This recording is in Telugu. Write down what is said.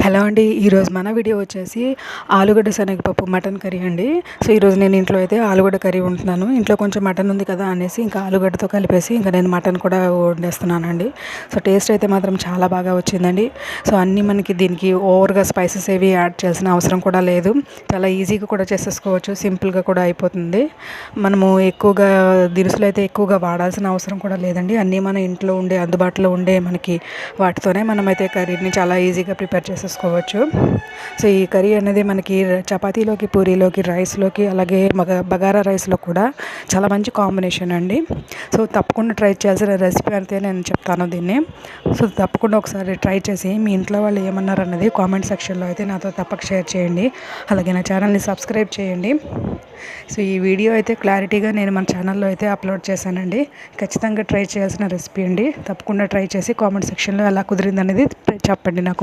హలో అండి. ఈరోజు మన వీడియో వచ్చేసి ఆలుగడ్డ శనగపప్పు మటన్ కర్రీ అండి. సో ఈరోజు నేను ఇంట్లో అయితే ఆలుగడ్డ కర్రీ వండుతున్నాను. ఇంట్లో కొంచెం మటన్ ఉంది కదా అనేసి ఇంకా ఆలుగడ్డతో కలిపేసి ఇంకా నేను మటన్ కూడా వండేస్తున్నానండి. సో టేస్ట్ అయితే మాత్రం చాలా బాగా వచ్చిందండి. సో అన్నీ మనకి దీనికి ఓవర్గా స్పైసెస్ ఏవి యాడ్ చేయాల్సిన అవసరం కూడా లేదు. చాలా ఈజీగా కూడా చేసేసుకోవచ్చు, సింపుల్గా కూడా అయిపోతుంది. మనము ఎక్కువగా దినుసులు అయితే ఎక్కువగా వాడాల్సిన అవసరం కూడా లేదండి. అన్నీ మన ఇంట్లో ఉండే అందుబాటులో ఉండే మనకి వాటితోనే మనమైతే కర్రీని చాలా ఈజీగా ప్రిపేర్ చేసేసుకోవచ్చు. సో ఈ కర్రీ అనేది మనకి చపాతీలోకి, పూరీలోకి, రైస్లోకి, అలాగే బగారా రైస్లో కూడా చాలా మంచి కాంబినేషన్ అండి. సో తప్పకుండా ట్రై చేయాల్సిన రెసిపీ అయితే నేను చెప్తాను దీన్ని. సో తప్పకుండా ఒకసారి ట్రై చేసి మీ ఇంట్లో వాళ్ళు ఏమన్నారు అన్నది కామెంట్ సెక్షన్లో అయితే నాతో తప్పక షేర్ చేయండి. అలాగే నా ఛానల్ని సబ్స్క్రైబ్ చేయండి. సో ఈ వీడియో అయితే క్లారిటీగా నేను మన ఛానల్లో అయితే అప్లోడ్ చేశానండి. ఖచ్చితంగా ట్రై చేయాల్సిన రెసిపీ అండి. తప్పకుండా ట్రై చేసి కామెంట్ సెక్షన్లో ఎలా కుదిరింది అనేది చెప్పండి నాకు.